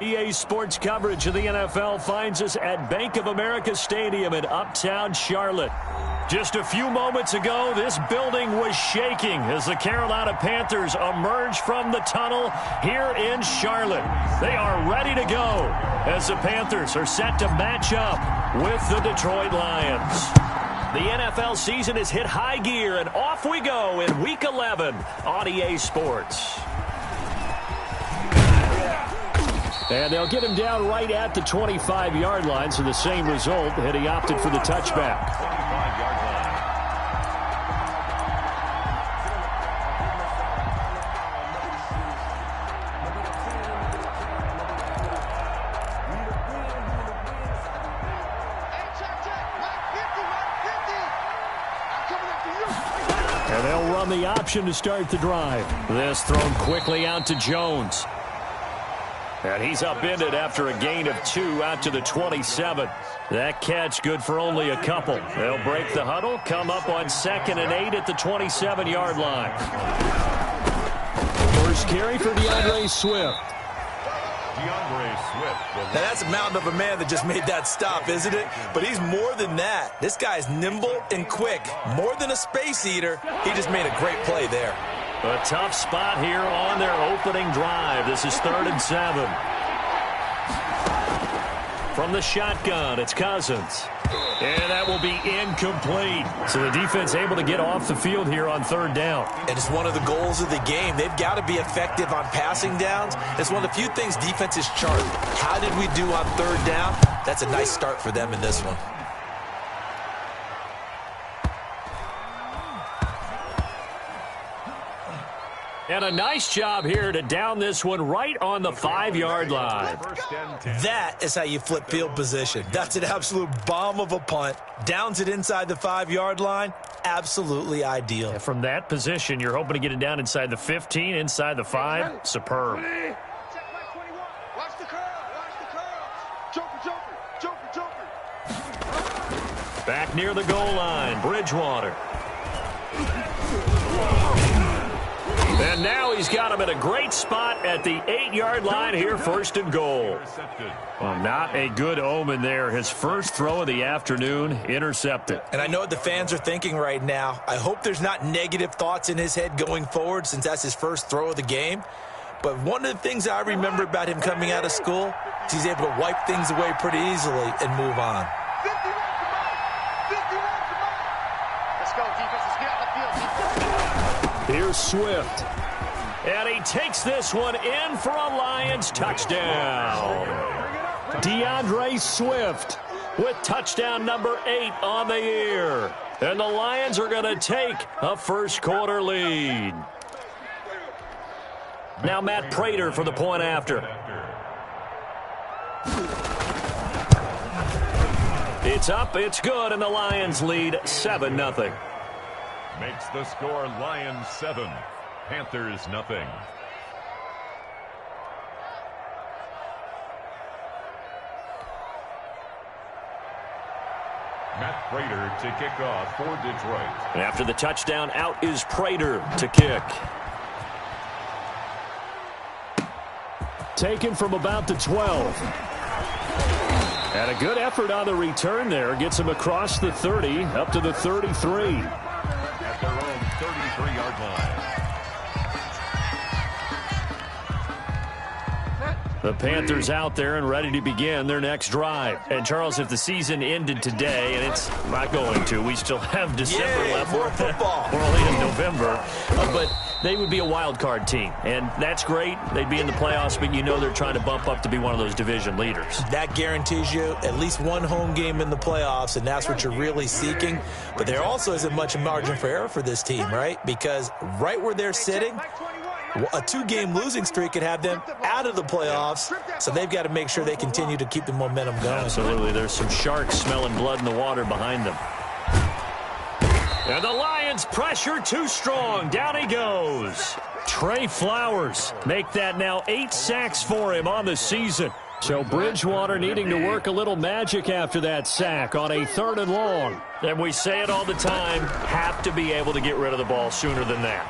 EA Sports coverage of the NFL finds us at Bank of America Stadium in Uptown Charlotte. Just a few moments ago, this building was shaking as the Carolina Panthers emerged from the tunnel here in Charlotte. They are ready to go as the Panthers are set to match up with the Detroit Lions. The NFL season has hit high gear, and off we go in Week 11 on EA Sports. And they'll get him down right at the 25-yard line, so the same result, and he opted for the touchback. 25-yard line. And they'll run the option to start the drive. This thrown quickly out to Jones. And he's upended after a gain of 2 out to the 27. That catch good for only a couple. They'll break the huddle, come up on 2nd and 8 at the 27-yard line. First carry for DeAndre Swift. Now that's a mountain of a man that just made that stop, isn't it? But he's more than that. This guy's nimble and quick. More than a space eater. He just made a great play there. A tough spot here on their opening drive. This is 3rd and 7. From the shotgun, it's Cousins. And that will be incomplete. So the defense able to get off the field here on 3rd down. And it's one of the goals of the game. They've got to be effective on passing downs. It's one of the few things defenses chart. How did we do on 3rd down? That's a nice start for them in this one. And a nice job here to down this one right on the 5-yard line. That is how you flip field position. That's an absolute bomb of a punt. Downs it inside the 5-yard line. Absolutely ideal. And from that position, you're hoping to get it down inside the 15, inside the 5. Superb. Back near the goal line, Bridgewater. And now he's got him at a great spot at the 8-yard line here, 1st and goal. Well, not a good omen there. His first throw of the afternoon, intercepted. And I know what the fans are thinking right now. I hope there's not negative thoughts in his head going forward since that's his first throw of the game. But one of the things I remember about him coming out of school is he's able to wipe things away pretty easily and move on. Let's go, defense. Let's get out the field. Here's Swift. And he takes this one in for a Lions touchdown. DeAndre Swift with touchdown number 8 on the year. And the Lions are going to take a first-quarter lead. Now Matt Prater for the point after. It's up, it's good, and the Lions lead 7-0. Makes the score Lions 7, Panthers nothing. Matt Prater to kick off for Detroit. And after the touchdown, out is Prater to kick. Taken from about the 12. And a good effort on the return there. Gets him across the 30, up to the 33. At their own 33-yard line. The Panthers out there and ready to begin their next drive. And, Charles, if the season ended today, and it's not going to, we still have December left. More football. We're only in November. But they would be a wild card team, and that's great. They'd be in the playoffs, but you know they're trying to bump up to be one of those division leaders. That guarantees you at least one home game in the playoffs, and that's what you're really seeking. But there also isn't much margin for error for this team, right? Because right where they're sitting, a 2-game losing streak could have them out of the playoffs, so they've got to make sure they continue to keep the momentum going. Absolutely. There's some sharks smelling blood in the water behind them. And the Lions pressure too strong. Down he goes. Trey Flowers make that now 8 sacks for him on the season. So Bridgewater needing to work a little magic after that sack on a 3rd and long. And we say it all the time, have to be able to get rid of the ball sooner than that.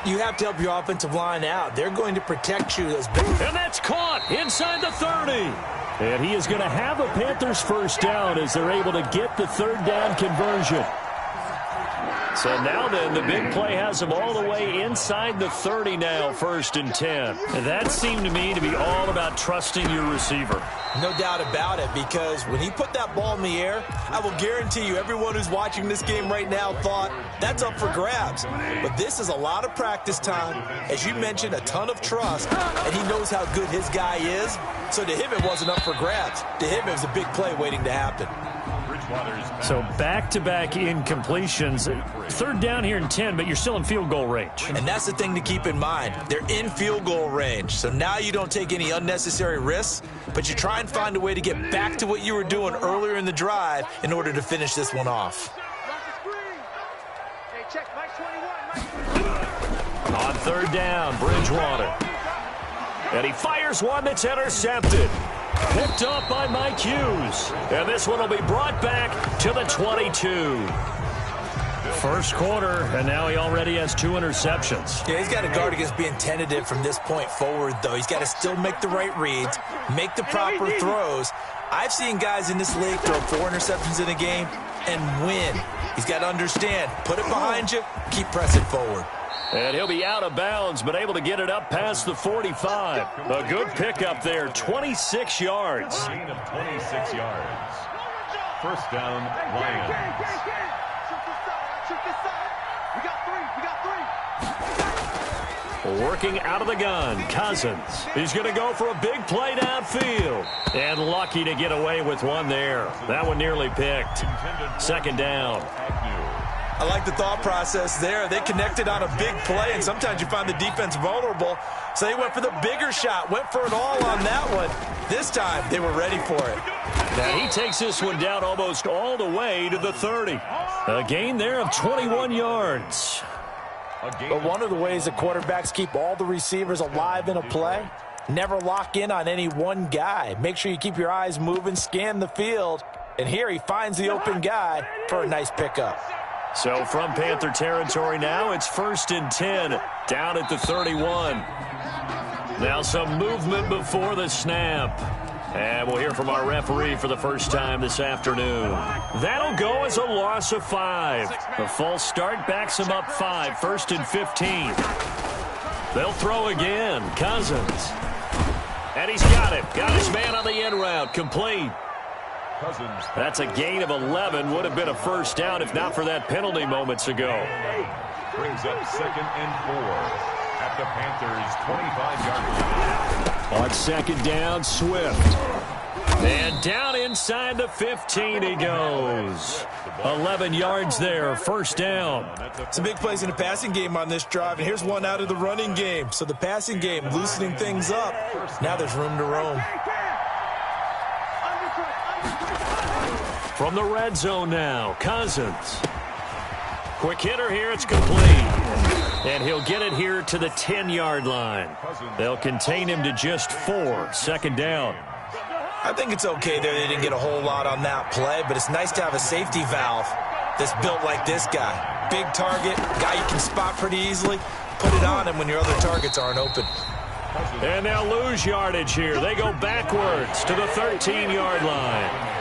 You have to help your offensive line out. They're going to protect you as big. And that's caught inside the 30. And he is going to have a Panthers first down as they're able to get the third down conversion. So now then, the big play has him all the way inside the 30 now, 1st and 10. And that seemed to me to be all about trusting your receiver. No doubt about it, because when he put that ball in the air, I will guarantee you everyone who's watching this game right now thought that's up for grabs. But this is a lot of practice time. As you mentioned, a ton of trust, and he knows how good his guy is. So to him, it wasn't up for grabs. To him, it was a big play waiting to happen. So back-to-back incompletions. 3rd down here and 10, but you're still in field goal range. And that's the thing to keep in mind. They're in field goal range. So now you don't take any unnecessary risks, but you try and find a way to get back to what you were doing earlier in the drive in order to finish this one off. On 3rd down, Bridgewater. And he fires one that's intercepted. Picked up by Mike Hughes. And this one will be brought back to the 22. First quarter, and now he already has 2 interceptions. Yeah, he's got to guard against being tentative from this point forward, though. He's got to still make the right reads, make the proper throws. I've seen guys in this league throw 4 interceptions in a game and win. He's got to understand, put it behind you, keep pressing forward. And he'll be out of bounds, but able to get it up past the 45. A good pickup there, 26 yards. Gain of 26 yards. First down, Lions. Working out of the gun, Cousins. He's going to go for a big play downfield. And lucky to get away with one there. That one nearly picked. 2nd down. I like the thought process there. They connected on a big play, and sometimes you find the defense vulnerable. So they went for the bigger shot, went for it all on that one. This time, they were ready for it. Now he takes this one down almost all the way to the 30. A gain there of 21 yards. But one of the ways that quarterbacks keep all the receivers alive in a play, never lock in on any one guy. Make sure you keep your eyes moving, scan the field. And here he finds the open guy for a nice pickup. So from Panther territory now, it's 1st and 10, down at the 31. Now some movement before the snap. And we'll hear from our referee for the first time this afternoon. That'll go as a loss of 5. The false start backs him up 5, 1st and 15. They'll throw again, Cousins. And he's got it. Got his man on the end route, complete. That's a gain of 11. Would have been a first down if not for that penalty moments ago. Brings up 2nd and 4 at the Panthers' 25-yard line. On 2nd down, Swift. And down inside the 15 he goes. 11 yards there, 1st down. Some big plays in the passing game on this drive, and here's one out of the running game. So the passing game loosening things up. Now there's room to roam. From the red zone now, Cousins. Quick hitter here, it's complete. And he'll get it here to the 10-yard line. They'll contain him to just 4, 2nd down. I think it's okay there. They didn't get a whole lot on that play, but it's nice to have a safety valve that's built like this guy. Big target, guy you can spot pretty easily. Put it on him when your other targets aren't open. And they'll lose yardage here. They go backwards to the 13-yard line.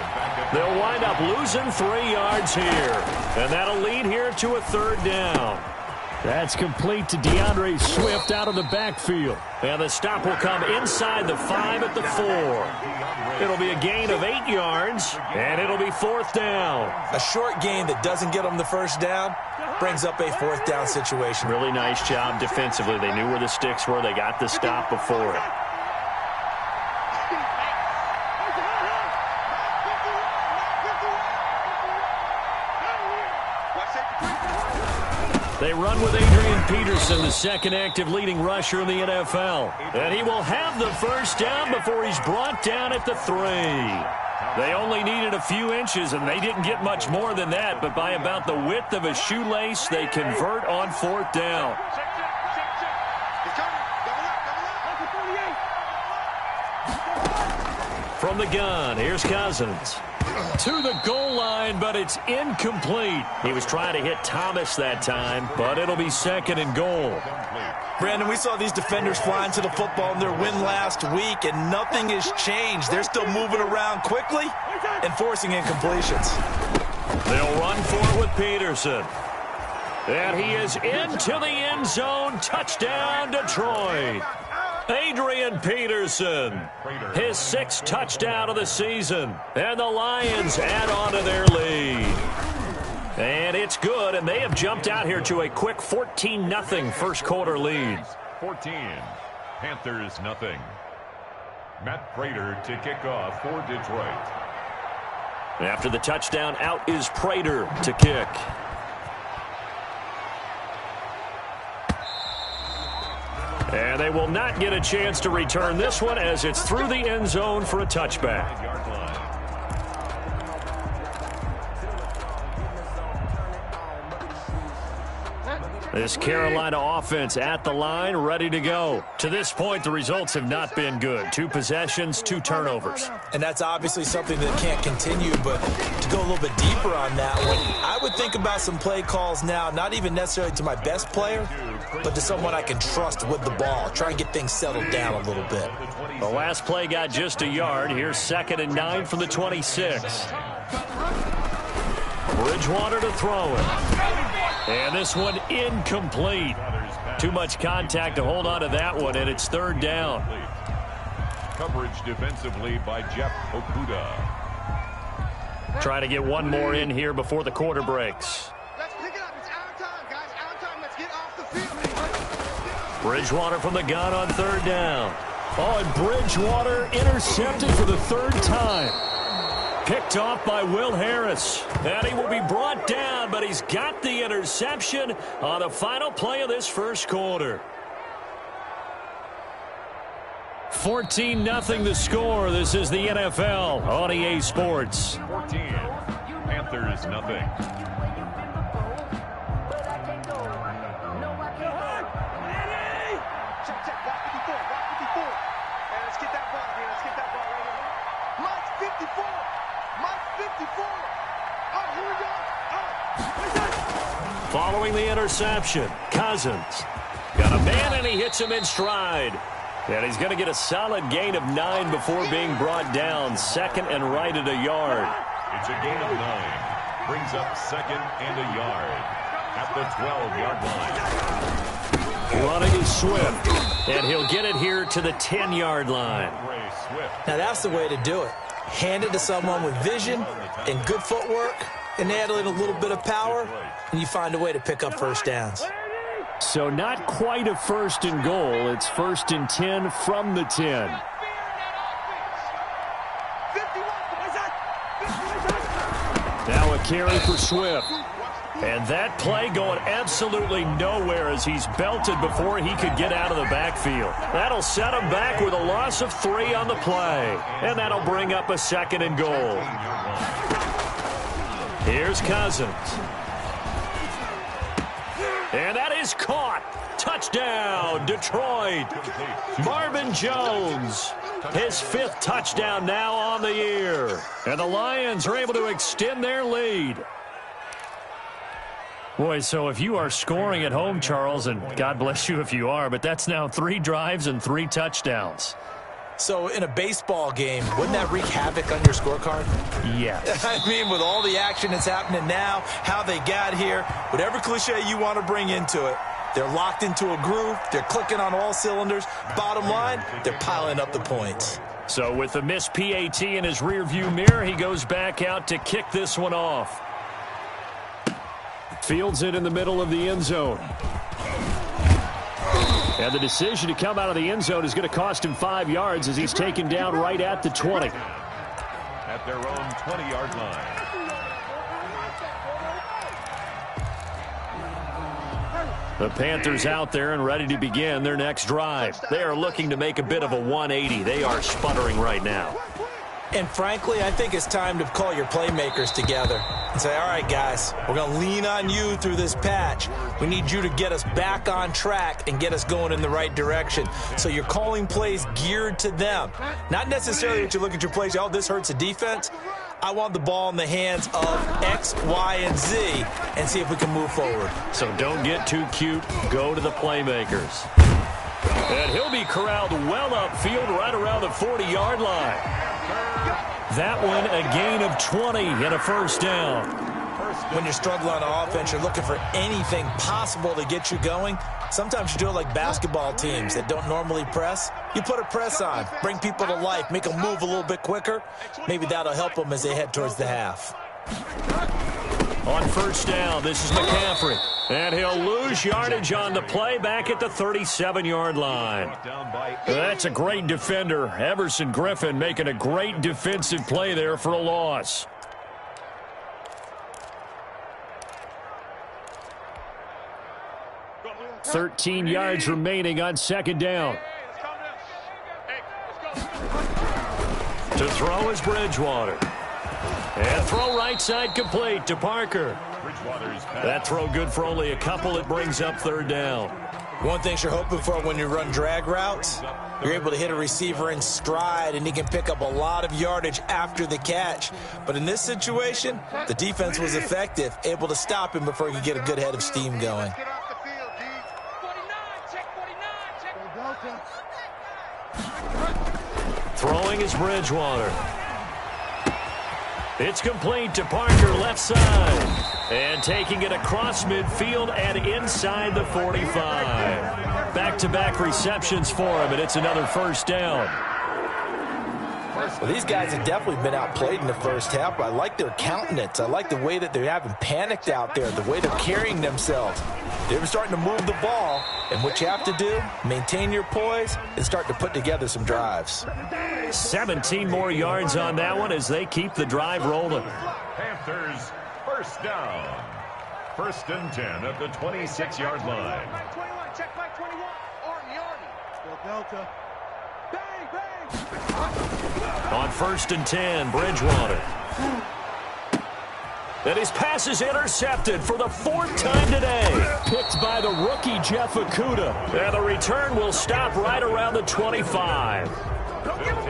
They'll wind up losing 3 yards here. And that'll lead here to a 3rd down. That's complete to DeAndre Swift out of the backfield. And the stop will come inside the 5 at the 4. It'll be a gain of 8 yards, and it'll be 4th down. A short gain that doesn't get them the first down brings up a 4th down situation. Really nice job defensively. They knew where the sticks were. They got the stop before it. They run with Adrian Peterson, the 2nd active leading rusher in the NFL. And he will have the first down before he's brought down at the 3. They only needed a few inches, and they didn't get much more than that. But by about the width of a shoelace, they convert on 4th down. From the gun, here's Cousins. To the goal line, but it's incomplete. He was trying to hit Thomas that time, but it'll be 2nd and goal. Brandon, we saw these defenders flying to the football in their win last week, and nothing has changed. They're still moving around quickly and forcing incompletions. They'll run for it with Peterson. And he is into the end zone. Touchdown, Detroit. Adrian Peterson, his 6th touchdown of the season. And the Lions add on to their lead. And it's good, and they have jumped out here to a quick 14-0 first quarter lead. 14, Panthers nothing. Matt Prater to kick off for Detroit. After the touchdown, out is Prater to kick. And they will not get a chance to return this one as it's through the end zone for a touchback. This Carolina offense at the line, ready to go. To this point, the results have not been good. 2 possessions, 2 turnovers. And that's obviously something that can't continue, but to go a little bit deeper on that one, I would think about some play calls now, not even necessarily to my best player, but to someone I can trust with the ball. Try and get things settled down a little bit. The last play got just a yard. Here's 2nd and 9 from the 26. Bridgewater to throw it. And this one incomplete. Too much contact to hold on to that one, and it's 3rd down. Coverage defensively by Jeff Okuda. Trying to get one more in here before the quarter breaks. Let's pick it up. It's our time, guys. Our time. Let's get off the field. Bridgewater from the gun on 3rd down. Oh, and Bridgewater intercepted for the 3rd time. Picked off by Will Harris. And he will be brought down, but he's got the interception on the final play of this first quarter. 14-0 the score. This is the NFL on EA Sports. 14, Panthers nothing. Check. Block 54. And let's get that ball here. Let's get that ball right here. Mike 54. Mike 54. Oh, here we go. Oh. Following the interception, Cousins got a man, and he hits him in stride. And he's going to get a solid gain of 9 before being brought down. 2nd and right at a yard. It's a gain of 9. Brings up 2nd and a yard at the 12-yard line. Running is Swift, and he'll get it here to the 10-yard line. Now that's the way to do it. Hand it to someone with vision and good footwork, and add in a little bit of power, and you find a way to pick up first downs. So not quite a 1st and goal. It's 1st and 10 from the 10. Now a carry for Swift. And that play going absolutely nowhere as he's belted before he could get out of the backfield. That'll set him back with a loss of 3 on the play. And that'll bring up a 2nd and goal. Here's Cousins. And that is caught. Touchdown, Detroit. Marvin Jones, his 5th touchdown now on the year. And the Lions are able to extend their lead. Boy, so if you are scoring at home, Charles, and God bless you if you are, but that's now 3 drives and 3 touchdowns. So in a baseball game, wouldn't that wreak havoc on your scorecard? Yes. I mean, with all the action that's happening now, how they got here, whatever cliche you want to bring into it, they're locked into a groove, they're clicking on all cylinders. Bottom line, they're piling up the points. So with the missed PAT in his rearview mirror, he goes back out to kick this one off. Fields it in the middle of the end zone. And the decision to come out of the end zone is going to cost him 5 yards as he's taken down right at the 20. At their own 20-yard line. The Panthers out there and ready to begin their next drive. They are looking to make a bit of a 180. They are sputtering right now. And frankly, I think it's time to call your playmakers together and say, all right, guys, we're going to lean on you through this patch. We need you to get us back on track and get us going in the right direction. So you're calling plays geared to them. Not necessarily that you look at your plays, oh, this hurts the defense. I want the ball in the hands of X, Y, and Z and see if we can move forward. So don't get too cute. Go to the playmakers. And he'll be corralled well upfield right around the 40-yard line. That one a gain of 20 and a first down. When you're struggling on offense, you're looking for anything possible to get you going. Sometimes you do it like basketball teams that don't normally press. You put a press on, bring people to life, make them move a little bit quicker. Maybe that'll help them as they head towards the half. On first down, this is McCaffrey. And he'll lose yardage on the play back at the 37-yard line. That's a great defender. Everson Griffin making a great defensive play there for a loss. "13 yards remaining on second down. To throw is Bridgewater. And throw right side complete to Parker. That throw good for only a couple. It brings up third down. One thing you're hoping for when you run drag routes, you're able to hit a receiver in stride, and he can pick up a lot of yardage after the catch. But in this situation, the defense was effective, able to stop him before he could get a good head of steam going. Throwing is Bridgewater. It's complete to Parker, left side. And taking it across midfield and inside the 45. Back-to-back receptions for him, and it's another first down. Well, these guys have definitely been outplayed in the first half, but I like their countenance. I like the way that they're having panicked out there, the way they're carrying themselves. They're starting to move the ball, and what you have to do, maintain your poise and start to put together some drives. 17 more yards on that one as they keep the drive rolling. Panthers first down. First and 10 at the 26-yard line. 21, check my 21. Army. Go Delta. Bang, bang. On first and 10, Bridgewater. And his pass is intercepted for the fourth time today. Picked by the rookie Jeff Okudah. And the return will stop right around the 25.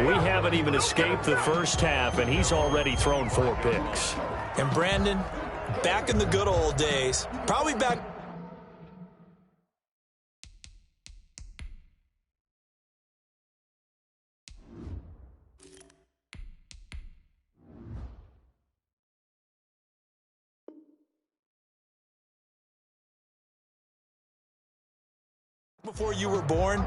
We haven't even escaped the first half, and he's already thrown 4 picks. And Brandon, back in the good old days, probably back before you were born,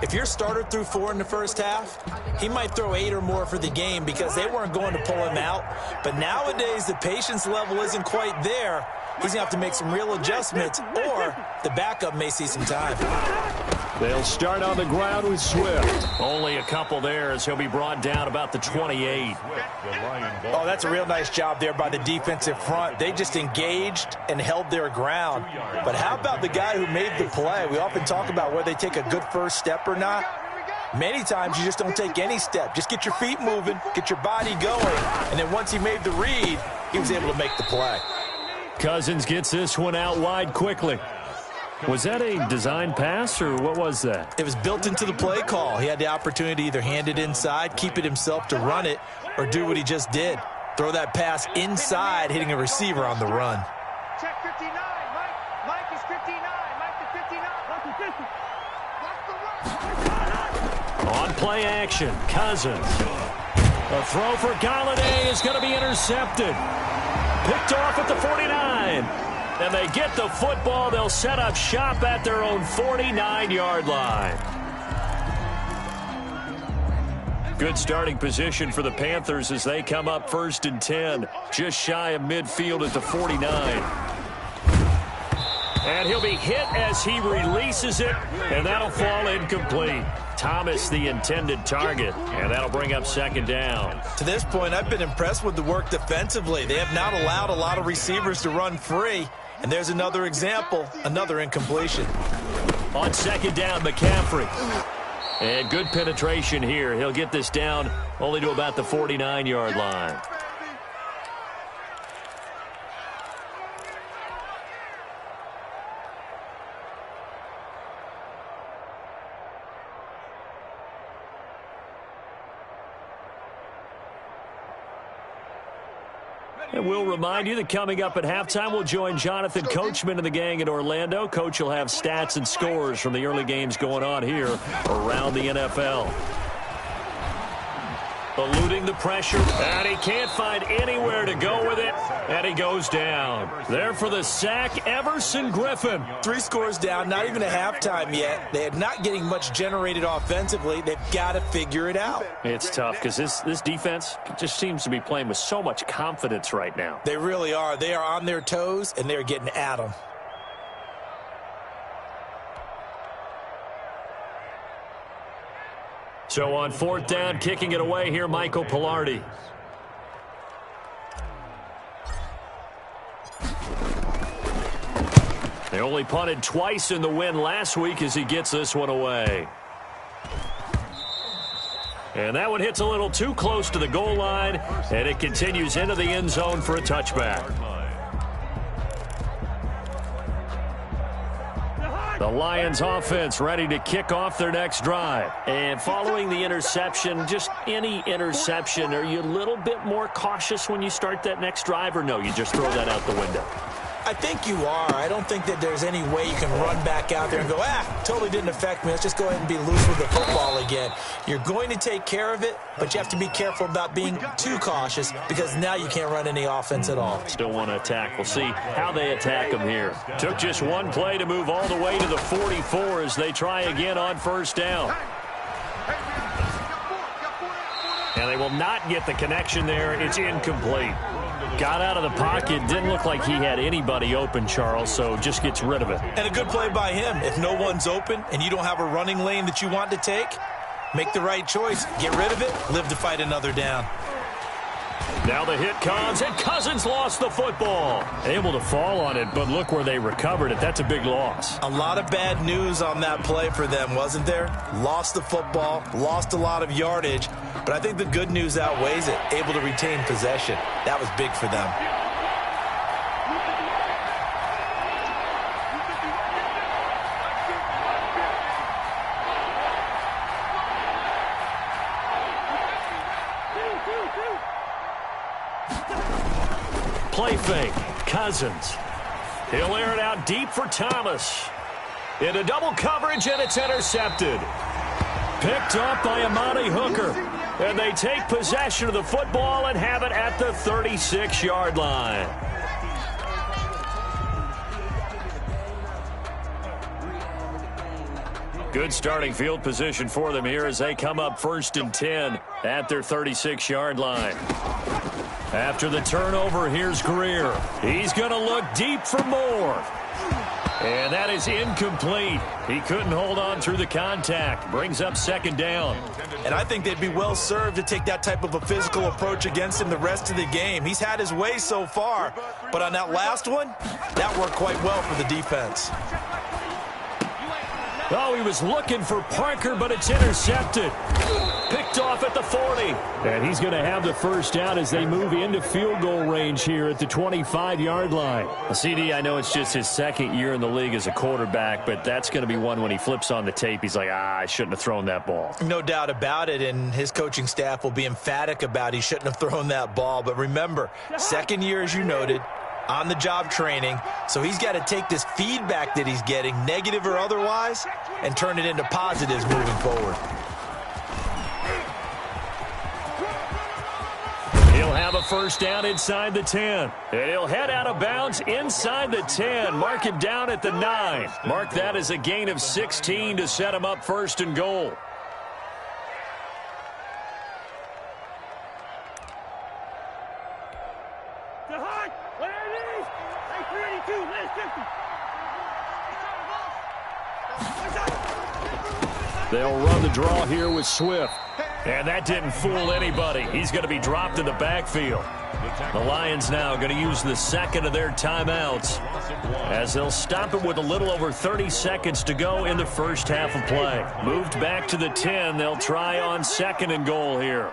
if your starter threw 4 in the first half, he might throw 8 or more for the game because they weren't going to pull him out. But nowadays, the patience level isn't quite there. He's going to have to make some real adjustments, or the backup may see some time. They'll start on the ground with Swift. Only a couple there as he'll be brought down about the 28. Oh, that's a real nice job there by the defensive front. They just engaged and held their ground. But how about the guy who made the play? We often talk about whether they take a good first step or not. Many times you just don't take any step. Just get your feet moving, get your body going, and then once he made the read, he was able to make the play. Cousins gets this one out wide quickly. Was that a design pass, or what was that? It was built into the play call. He had the opportunity to either hand it inside, keep it himself to run it, or do what he just did. Throw that pass inside, hitting a receiver on the run. Check 59. Mike is 59. Mike is 59. On play action, Cousins. A throw for Galladay is going to be intercepted. Picked off at the 49. And they get the football. They'll set up shop at their own 49-yard line. Good starting position for the Panthers as they come up first and 10. Just shy of midfield at the 49. And he'll be hit as he releases it, and that'll fall incomplete. Thomas, the intended target, and that'll bring up second down. To this point, I've been impressed with the work defensively. They have not allowed a lot of receivers to run free. And there's another example, another incompletion. On second down, McCaffrey. And good penetration here. He'll get this down only to about the 49-yard line. And we'll remind you that coming up at halftime, we'll join Jonathan Coachman and the gang in Orlando. Coach will have stats and scores from the early games going on here around the NFL. Eluding the pressure, and he can't find anywhere to go with it, and he goes down. There for the sack, Everson Griffin. 3 scores down, not even a halftime yet. They're not getting much generated offensively. They've got to figure it out. It's tough because this defense just seems to be playing with so much confidence right now. They really are. They are on their toes, and they're getting at them. So on 4th down, kicking it away here, Michael Pilardi. They only punted twice in the win last week as he gets this one away. And that one hits a little too close to the goal line, and it continues into the end zone for a touchback. The Lions offense ready to kick off their next drive. And following the interception, just any interception, are you a little bit more cautious when you start that next drive, or no, you just throw that out the window? I think you are. I don't think that there's any way you can run back out there and go, totally didn't affect me. Let's just go ahead and be loose with the football again. You're going to take care of it, but you have to be careful about being too cautious because now you can't run any offense at all. Still want to attack. We'll see how they attack them here. Took just one play to move all the way to the 44 as they try again on 1st down. And they will not get the connection there. It's incomplete. Got out of the pocket. Didn't look like he had anybody open, Charles, so just gets rid of it. And a good play by him. If no one's open and you don't have a running lane that you want to take, make the right choice. Get rid of it. Live to fight another down. Now the hit comes, and Cousins lost the football. Able to fall on it, but look where they recovered it. That's a big loss. A lot of bad news on that play for them, wasn't there? Lost the football, lost a lot of yardage, but I think the good news outweighs it. Able to retain possession. That was big for them. Play fake. Cousins. He'll air it out deep for Thomas. Into double coverage, and it's intercepted. Picked up by Amani Hooker. And they take possession of the football and have it at the 36-yard line. Good starting field position for them here as they come up 1st and 10 at their 36-yard line. After the turnover, here's Greer. He's going to look deep for more. And that is incomplete. He couldn't hold on through the contact. Brings up 2nd down. And I think they'd be well served to take that type of a physical approach against him the rest of the game. He's had his way so far. But on that last one, that worked quite well for the defense. Oh, he was looking for Parker, but it's intercepted. Picked off at the 40. And he's going to have the 1st down as they move into field goal range here at the 25-yard line. CD, I know it's just his 2nd year in the league as a quarterback, but that's going to be one when he flips on the tape. He's like, I shouldn't have thrown that ball. No doubt about it, and his coaching staff will be emphatic about he shouldn't have thrown that ball. But remember, 2nd year, as you noted, on-the-job training, so he's got to take this feedback that he's getting, negative or otherwise, and turn it into positives moving forward. He'll have a 1st down inside the 10. And he'll head out of bounds inside the 10. Mark him down at the 9. Mark that as a gain of 16 to set him up 1st and goal. They'll run the draw here with Swift. And that didn't fool anybody. He's going to be dropped in the backfield. The Lions now going to use the 2nd of their timeouts as they'll stop it with a little over 30 seconds to go in the 1st half of play. Moved back to the 10. They'll try on 2nd and goal here.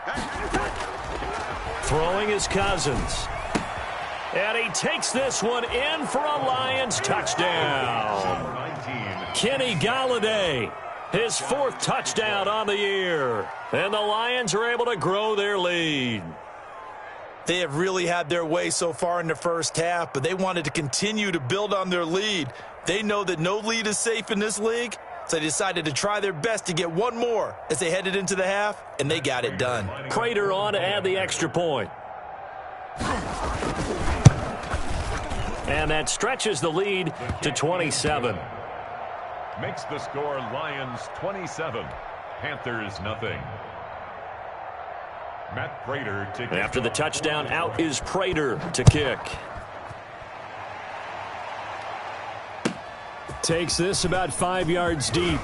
Throwing is Cousins. And he takes this one in for a Lions touchdown. Kenny Golladay. His 4th touchdown on the year. And the Lions are able to grow their lead. They have really had their way so far in the first half, but they wanted to continue to build on their lead. They know that no lead is safe in this league, so they decided to try their best to get one more as they headed into the half, and they got it done. Prater on to add the extra point. And that stretches the lead to 27. Makes the score Lions 27, Panthers nothing. Matt Prater to kick. After the touchdown, out is Prater to kick. Takes this about 5 yards deep.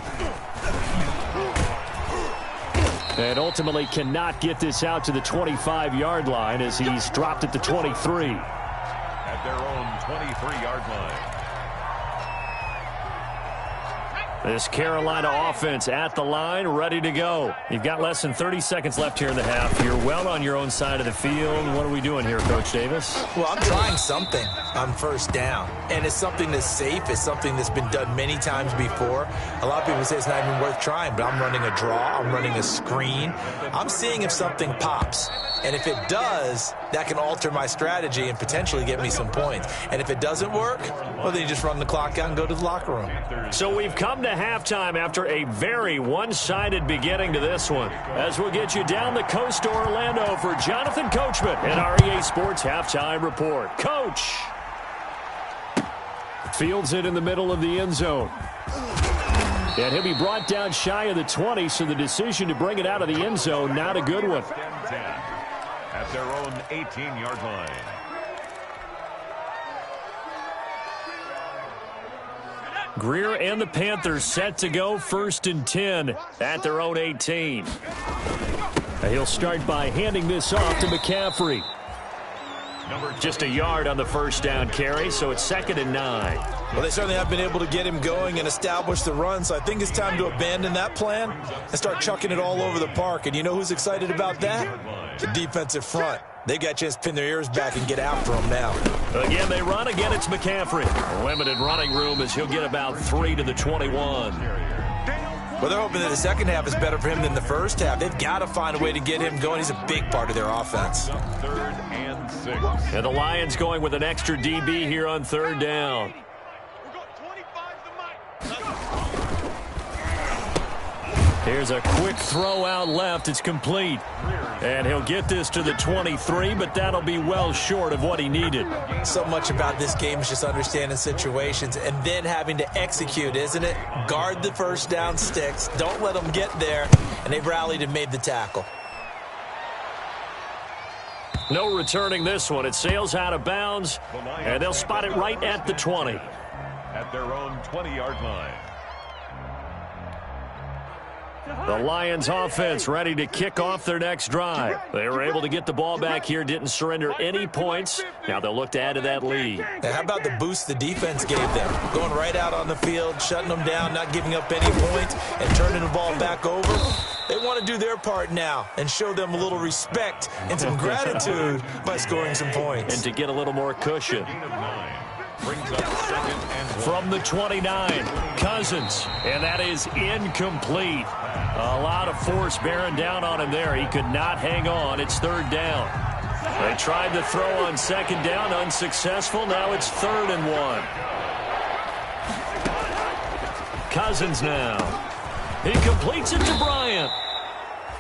And ultimately cannot get this out to the 25-yard line as he's dropped it to 23. At their own 23-yard line. This Carolina offense at the line, ready to go. You've got less than 30 seconds left here in the half. You're well on your own side of the field. What are we doing here, Coach Davis? Well, I'm trying something on first down, and it's something that's safe. It's something that's been done many times before. A lot of people say it's not even worth trying, but I'm running a draw. I'm running a screen. I'm seeing if something pops. And if it does, that can alter my strategy and potentially get me some points. And if it doesn't work, well, then you just run the clock out and go to the locker room. So we've come to halftime after a very one-sided beginning to this one. As we'll get you down the coast to Orlando for Jonathan Coachman and our EA Sports Halftime Report. Coach! Fields it in the middle of the end zone. And he'll be brought down shy of the 20, so the decision to bring it out of the end zone, not a good one. At their own 18-yard line. Greer and the Panthers set to go 1st and 10 at their own 18. He'll start by handing this off to McCaffrey. Just a yard on the first down carry, so it's 2nd and 9. Well, they certainly have been able to get him going and establish the run, so I think it's time to abandon that plan and start chucking it all over the park. And you know who's excited about that? The defensive front. They got a chance to pin their ears back and get after him now. Again, they run. Again, it's McCaffrey. Limited running room as he'll get about 3 to the 21. Well, they're hoping that the second half is better for him than the first half. They've got to find a way to get him going. He's a big part of their offense. 3rd and 6. And the Lions going with an extra DB here on 3rd down. Here's a quick throw out left. It's complete. And he'll get this to the 23, but that'll be well short of what he needed. So much about this game is just understanding situations and then having to execute, isn't it? Guard the first down sticks. Don't let them get there. And they've rallied and made the tackle. No returning this one. It sails out of bounds, and they'll spot it right at the 20. At their own 20-yard line. The Lions offense ready to kick off their next drive. They were able to get the ball back here, didn't surrender any points. Now they'll look to add to that lead. Now, how about the boost the defense gave them? Going right out on the field, shutting them down, not giving up any points, and turning the ball back over. They want to do their part now and show them a little respect and some gratitude by scoring some points. And to get a little more cushion. Brings up 2nd and 1. From the 29, Cousins, and that is incomplete. A lot of force bearing down on him there. He could not hang on. It's 3rd down. They tried to throw on 2nd down, unsuccessful. Now it's 3rd and 1. Cousins now. He completes it to Bryant.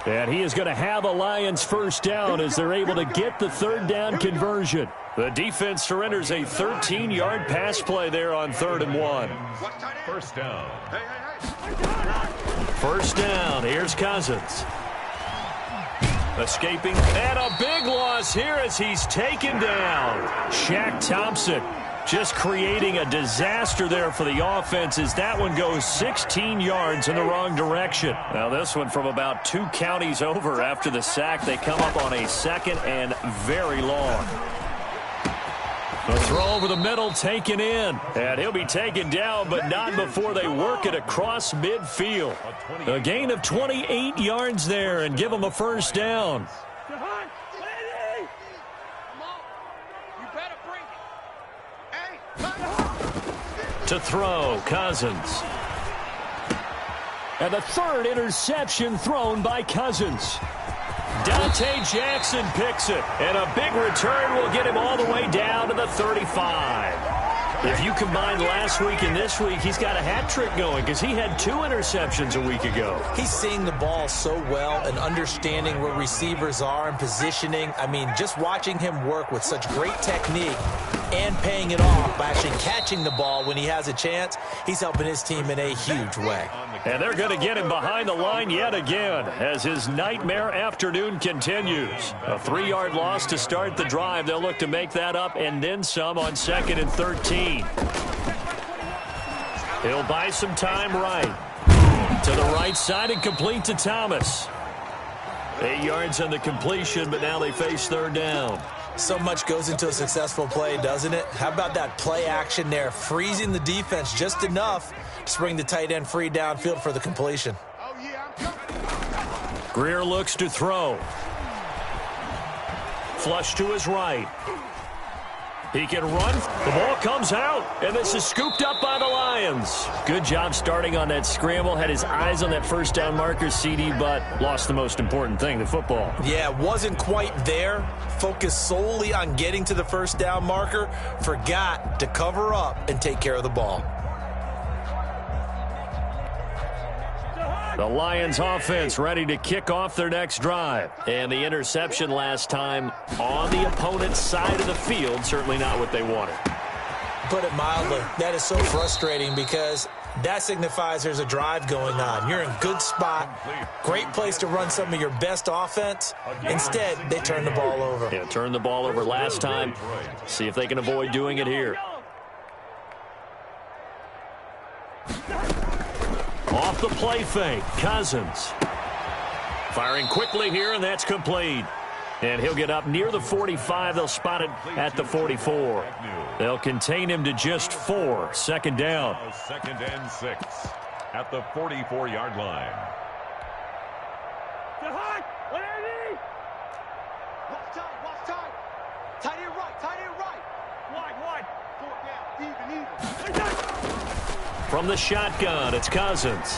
And he is going to have a Lions first down as they're able to get the 3rd down conversion. The defense surrenders a 13-yard pass play there on 3rd and 1. First down. First down. Here's Cousins. Escaping. And a big loss here as he's taken down. Shaq Thompson just creating a disaster there for the offense as that one goes 16 yards in the wrong direction. Now this one from about 2 counties over after the sack. They come up on a 2nd and very long. The throw over the middle taken in. And he'll be taken down, but not before they work it across midfield. A gain of 28 yards there and give them a first down. To throw, Cousins. And the 3rd interception thrown by Cousins. Dante Jackson picks it, and a big return will get him all the way down to the 35. If you combine last week and this week, he's got a hat trick going because he had 2 interceptions a week ago. He's seeing the ball so well and understanding where receivers are and positioning. I mean, just watching him work with such great technique and paying it off by actually catching the ball when he has a chance, he's helping his team in a huge way. And they're going to get him behind the line yet again as his nightmare afternoon continues. A 3-yard loss to start the drive. They'll look to make that up and then some on 2nd and 13. He'll buy some time right. To the right side and complete to Thomas. 8 yards on the completion, but now they face 3rd down. So much goes into a successful play, doesn't it? How about that play action there, freezing the defense just enough to bring the tight end free downfield for the completion. Greer looks to throw. Flush to his right. He can run. The ball comes out, and this is scooped up by the Lions. Good job starting on that scramble. Had his eyes on that first down marker, CD, but lost the most important thing, the football. Yeah, wasn't quite there. Focused solely on getting to the first down marker. Forgot to cover up and take care of the ball. The Lions offense ready to kick off their next drive. And the interception last time on the opponent's side of the field, certainly not what they wanted. Put it mildly, that is so frustrating because that signifies there's a drive going on. You're in a good spot, great place to run some of your best offense. Instead, they turn the ball over. Yeah, turned the ball over last time. See if they can avoid doing it here. Off the play fake, Cousins. Firing quickly here, and that's complete. And he'll get up near the 45. They'll spot it at the 44. They'll contain him to just 4. 2nd down. 2nd and 6 at the 44-yard line. Watch time. Tight end right. Wide. 4th down, even. From the shotgun, it's Cousins.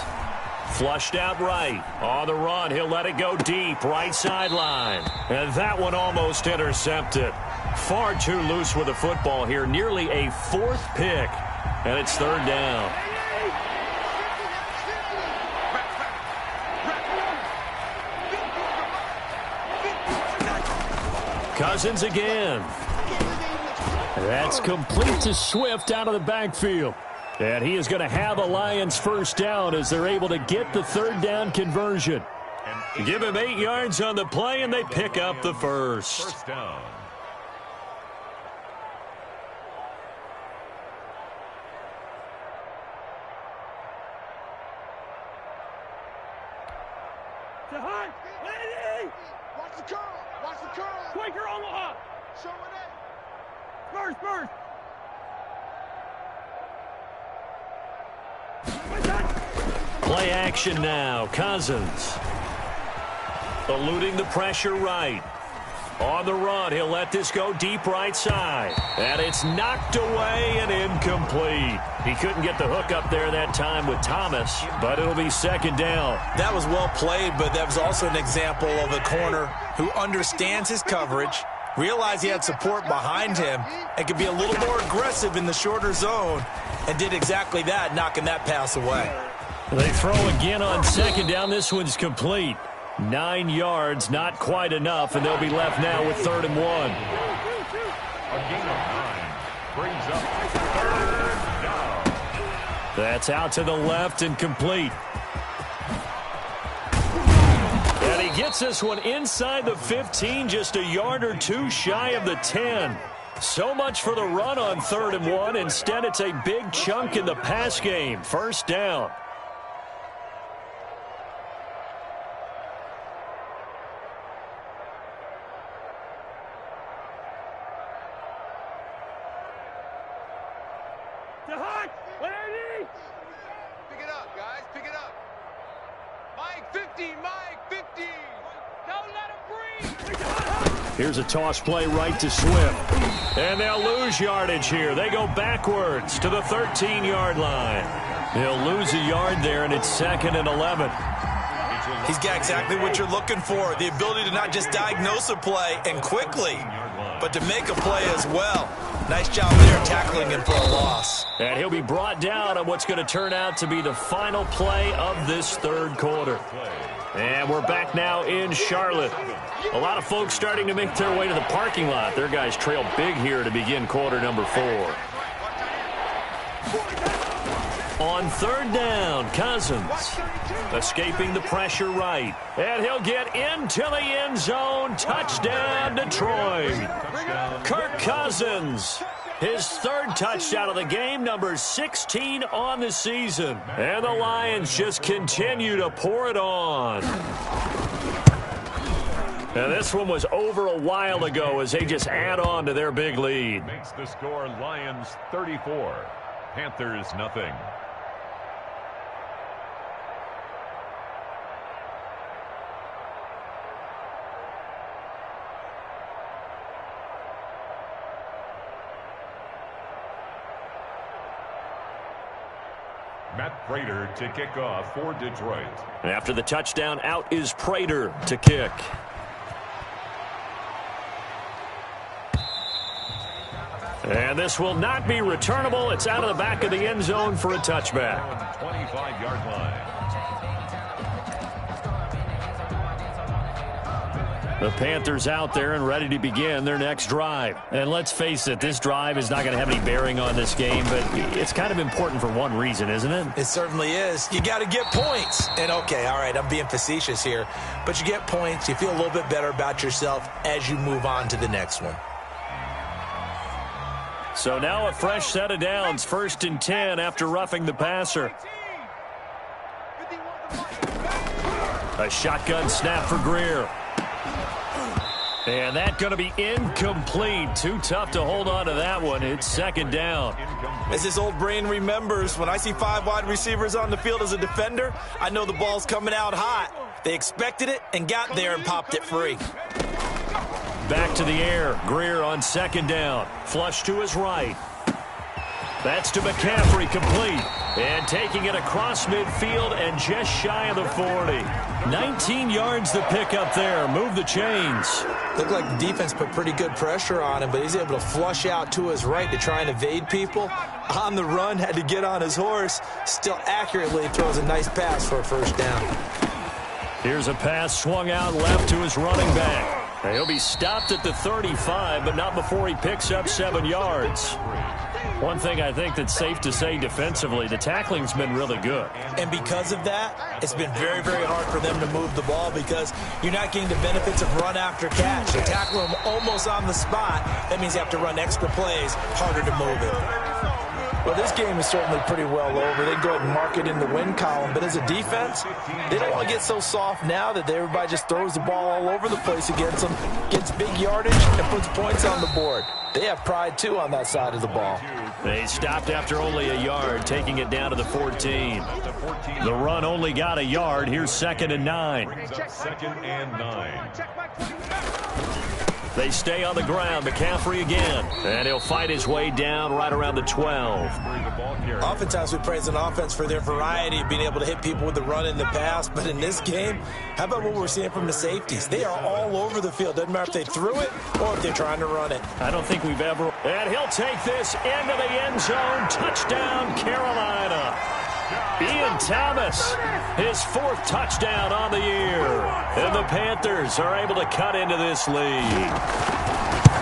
Flushed out right. On the run, he'll let it go deep. Right sideline. And that one almost intercepted. Far too loose with the football here. Nearly a 4th pick. And it's 3rd down. Cousins again. That's complete to Swift out of the backfield. And he is going to have a Lions first down as they're able to get the 3rd down conversion. Give him 8 yards on the play, and they pick up the first. First down. Watch the curl. Quaker Omaha. Show it. Spurs. Play action now. Cousins. Eluding the pressure right. On the run, he'll let this go deep right side. And it's knocked away and incomplete. He couldn't get the hook up there that time with Thomas, but it'll be 2nd down. That was well played, but that was also an example of a corner who understands his coverage, realized he had support behind him, and could be a little more aggressive in the shorter zone, and did exactly that, knocking that pass away. They throw again on 2nd down. This one's complete. 9 yards, not quite enough, and they'll be left now with 3rd and 1. A gain of 9 brings up 3rd down. That's out to the left and complete. And he gets this one inside the 15, just a yard or 2 shy of the 10. So much for the run on 3rd and 1. Instead, it's a big chunk in the pass game. First down. Pick it up, guys. Pick it up. Mike 50. Don't let him breathe. Here's a toss play right to Swift. And they'll lose yardage here. They go backwards to the 13-yard line. They'll lose a yard there, and it's 2nd and 11. It's He's got exactly what you're looking for, the ability to not just diagnose a play and quickly, but to make a play as well. Nice job there tackling him for a loss. And he'll be brought down on what's going to turn out to be the final play of this third quarter. And we're back now in Charlotte. A lot of folks starting to make their way to the parking lot. Their guys trail big here to begin quarter number 4. On third down, Cousins escaping the pressure right. And he'll get into the end zone. Touchdown, Detroit. Kirk Cousins, his third touchdown of the game, number 16 on the season. And the Lions just continue to pour it on. And this one was over a while ago as they just add on to their big lead. Makes the score Lions 34, Panthers nothing. Matt Prater to kick off for Detroit. After the touchdown, out is Prater to kick. And this will not be returnable. It's out of the back of the end zone for a touchback. 25-yard line. The Panthers out there and ready to begin their next drive. And let's face it, this drive is not going to have any bearing on this game, but it's kind of important for one reason, isn't it? It certainly is. You got to get points. And okay, all right, I'm being facetious here, but you get points, you feel a little bit better about yourself as you move on to the next one. So now a fresh set of downs, 1st and 10 after roughing the passer. A shotgun snap for Greer. And that's going to be incomplete. Too tough to hold on to that one. It's 2nd down. As his old brain remembers, when I see 5 wide receivers on the field as a defender, I know the ball's coming out hot. They expected it and got there and popped it free. Back to the air. Greer on 2nd down. Flush to his right. That's to McCaffrey, complete. And taking it across midfield and just shy of the 40. 19 yards the pick up there. Move the chains. Looked like the defense put pretty good pressure on him, but he's able to flush out to his right to try and evade people. On the run, had to get on his horse. Still accurately throws a nice pass for a 1st down. Here's a pass swung out left to his running back. He'll be stopped at the 35, but not before he picks up 7 yards. One thing I think that's safe to say defensively, the tackling's been really good. And because of that, it's been very, very hard for them to move the ball because you're not getting the benefits of run after catch. You tackle them almost on the spot. That means you have to run extra plays, harder to move it. Well, this game is certainly pretty well over. They go ahead and mark it in the win column. But as a defense, they don't want to get so soft now that everybody just throws the ball all over the place against them, gets big yardage, and puts points on the board. They have pride, too, on that side of the ball. They stopped after only a yard, taking it down to the 14. The run only got a yard. Here's 2nd and 9. 2nd and 9. They stay on the ground. McCaffrey again. And he'll fight his way down right around the 12. Oftentimes we praise an offense for their variety of being able to hit people with the run in the pass. But in this game, how about what we're seeing from the safeties? They are all over the field. Doesn't matter if they threw it or if they're trying to run it. I don't think we've ever. And he'll take this into the end zone. Touchdown, Carolina. Ian Thomas, his 4th touchdown on the year. And the Panthers are able to cut into this lead.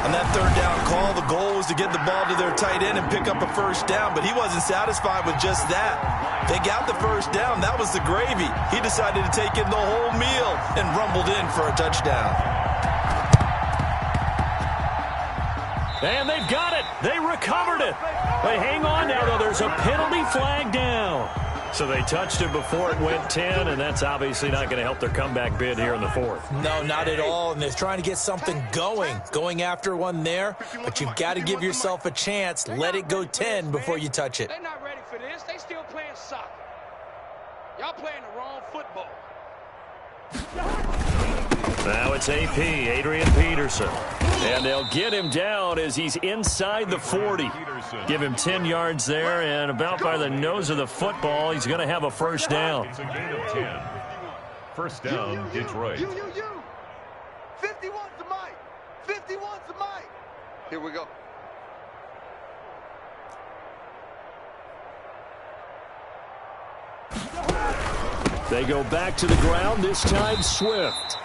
On that 3rd down call, the goal was to get the ball to their tight end and pick up a 1st down, but he wasn't satisfied with just that. They got the 1st down. That was the gravy. He decided to take in the whole meal and rumbled in for a touchdown. And they've got it. They recovered it. They hang on now, though. There's a penalty flag down. So they touched it before it went 10, and that's obviously not going to help their comeback bid here in the 4th. No, not at all, and they're trying to get something going after one there, but you've got to give yourself a chance. Let it go 10 before you touch it. They're not ready for this. They still playing soccer. Y'all playing the wrong football. Now it's AP, Adrian Peterson. And they'll get him down as he's inside the 40. Give him 10 yards there, and about by the nose of the football, he's going to have a 1st down. It's a gain of 10. First down, Detroit. 51's the mic. 51's the mic. Here we go. They go back to the ground, this time Swift.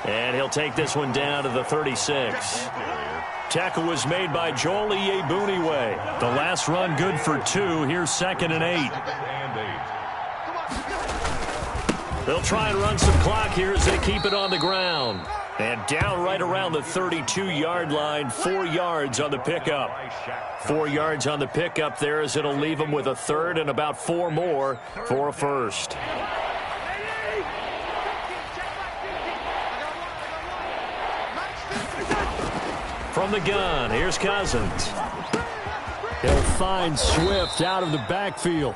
And he'll take this one down to the 36. Tackle was made by Joel Iyiegbuniwe. The last run good for 2. Here's 2nd and 8. They'll try and run some clock here as they keep it on the ground. And down right around the 32-yard line, 4 yards on the pickup. 4 yards on the pickup there as it'll leave them with a 3rd and about 4 more for a first. From the gun, here's Cousins. He'll find Swift out of the backfield.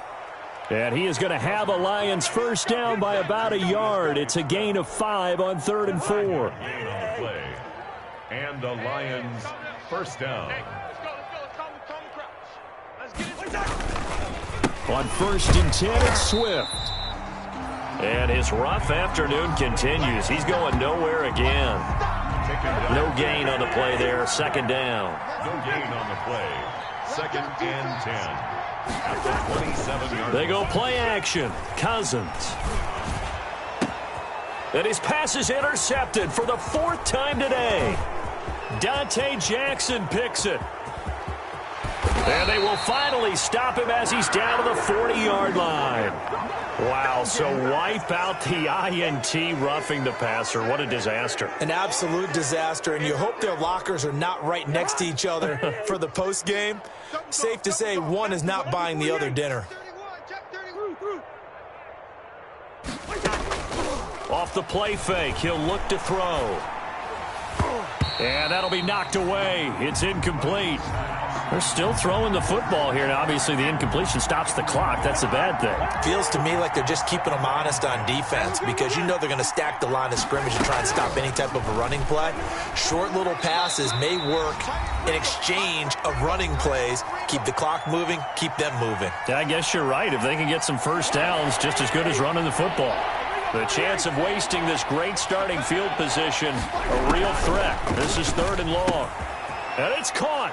And he is going to have a Lions first down by about a yard. It's a gain of 5 on 3rd and 4. Gain on the play. And the Lions first down. On 1st and 10, it's Swift. And his rough afternoon continues. He's going nowhere again. No gain on the play there. 2nd down. No gain on the play. 2nd and 10. At the 27-yard They go play action. Cousins. And his pass is intercepted for the 4th time today. Dante Jackson picks it. And they will finally stop him as he's down to the 40-yard line. Wow, so wipe out the INT roughing the passer. What a disaster. An absolute disaster, and you hope their lockers are not right next to each other for the post game. Safe to say one is not buying the other dinner. Off the play fake, he'll look to throw. And that'll be knocked away. It's incomplete. They're still throwing the football here. Now, obviously, the incompletion stops the clock. That's a bad thing. Feels to me like they're just keeping them honest on defense because you know they're going to stack the line of scrimmage and try and stop any type of a running play. Short little passes may work in exchange of running plays. Keep the clock moving, keep them moving. Yeah, I guess you're right. If they can get some first downs, just as good as running the football. The chance of wasting this great starting field position, a real threat. This is 3rd and long. And it's caught.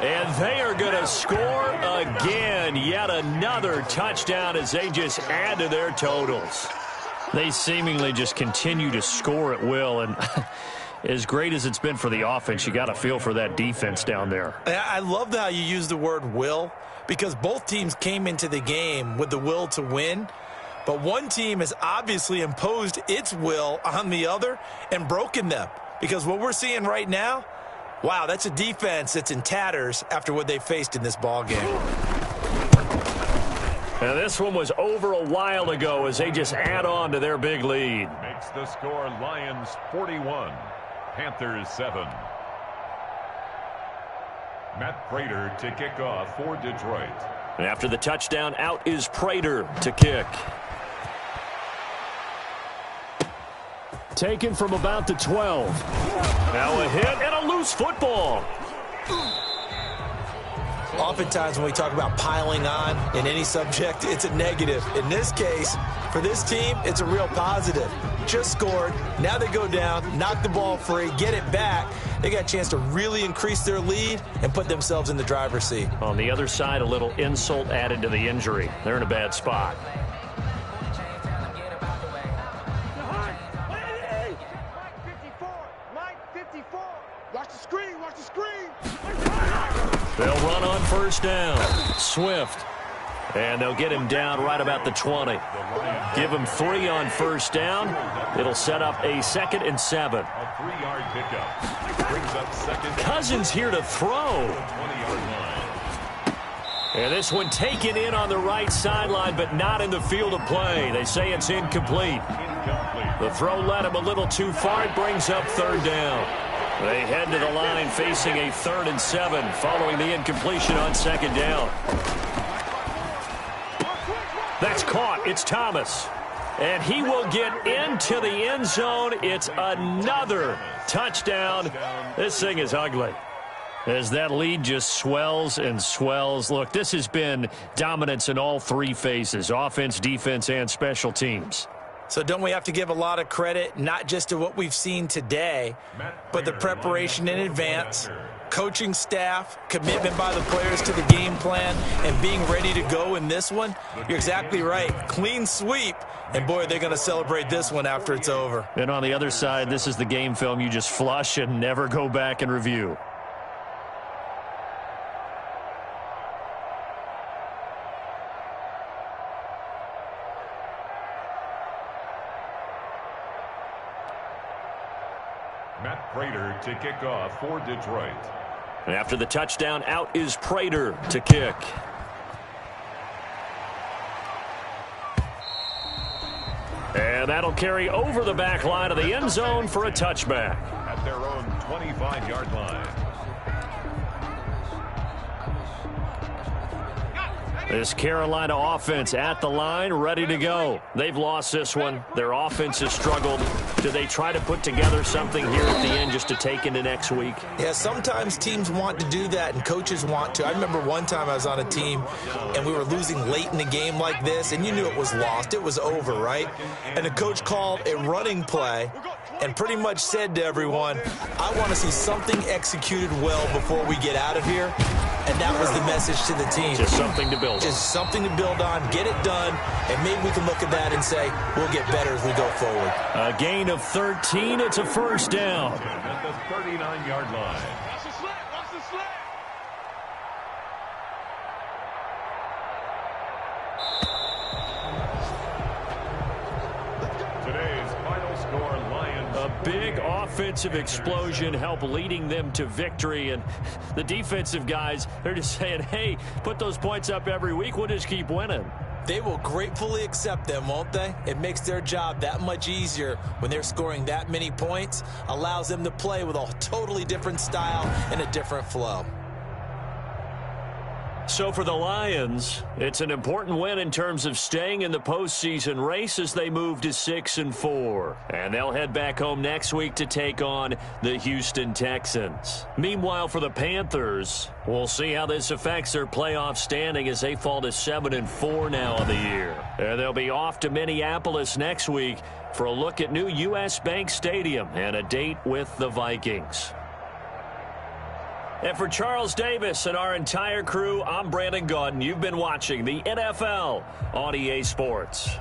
And they are going to score again. Yet another touchdown as they just add to their totals. They seemingly just continue to score at will. And as great as it's been for the offense, you got to feel for that defense down there. I love how you use the word will because both teams came into the game with the will to win. But one team has obviously imposed its will on the other and broken them. Because what we're seeing right now, wow, that's a defense that's in tatters after what they faced in this ball game. And this one was over a while ago as they just add on to their big lead. makes the score Lions 41, Panthers 7. Matt Prater to kick off for Detroit. And after the touchdown, out is Prater to kick. Taken from about the 12. Now a hit and a loose football. Oftentimes when we talk about piling on in any subject, it's a negative. In this case, for this team, it's a real positive. Just scored. Now they go down, knock the ball free, get it back. They got a chance to really increase their lead and put themselves in the driver's seat. On the other side, a little insult added to the injury. They're in a bad spot. Watch the screen, watch the screen. They'll run on first down. Swift. And they'll get him down right about the 20. Give him 3 on first down. It'll set up a 2nd and 7. A 3-yard pickup. Brings up second. Cousins here to throw. 20-yard line. And this one taken in on the right sideline, but not in the field of play. They say it's incomplete. The throw led him a little too far. It brings up 3rd down. They head to the line facing a 3rd and 7 following the incompletion on 2nd down. That's caught. It's Thomas. And he will get into the end zone. It's another touchdown. This thing is ugly. As that lead just swells and swells. Look, this has been dominance in all 3 phases. Offense, defense, and special teams. So don't we have to give a lot of credit, not just to what we've seen today, but the preparation in advance, coaching staff, commitment by the players to the game plan, and being ready to go in this one? You're exactly right. Clean sweep. And, boy, they're going to celebrate this one after it's over. And on the other side, this is the game film you just flush and never go back and review. Matt Prater to kick off for Detroit. After the touchdown, out is Prater to kick. And that'll carry over the back line of the end zone for a touchback. At their own 25-yard line. This Carolina offense at the line, ready to go. They've lost this one. Their offense has struggled. Do they try to put together something here at the end just to take into next week? Yeah, sometimes teams want to do that and coaches want to. I remember one time I was on a team and we were losing late in the game like this, and you knew it was lost. It was over, right? And the coach called a running play and pretty much said to everyone, I want to see something executed well before we get out of here. And that was the message to the team. Just something to build on. Just something to build on, get it done, and maybe we can look at that and say, we'll get better as we go forward. A gain of 13, it's a first down. At the 39-yard line. Watch the slip, watch the slip. Today's final score, Lions. A big offensive explosion helped leading them to victory. And the defensive guys, they're just saying, hey, put those points up every week. We'll just keep winning. They will gratefully accept them, won't they? It makes their job that much easier when they're scoring that many points. Allows them to play with a totally different style and a different flow. So for the Lions, it's an important win in terms of staying in the postseason race as they move to 6-4. And they'll head back home next week to take on the Houston Texans. Meanwhile, for the Panthers, we'll see how this affects their playoff standing as they fall to 7-4 now on the year. And they'll be off to Minneapolis next week for a look at new U.S. Bank Stadium and a date with the Vikings. And for Charles Davis and our entire crew, I'm Brandon Gaudin. You've been watching the NFL on EA Sports.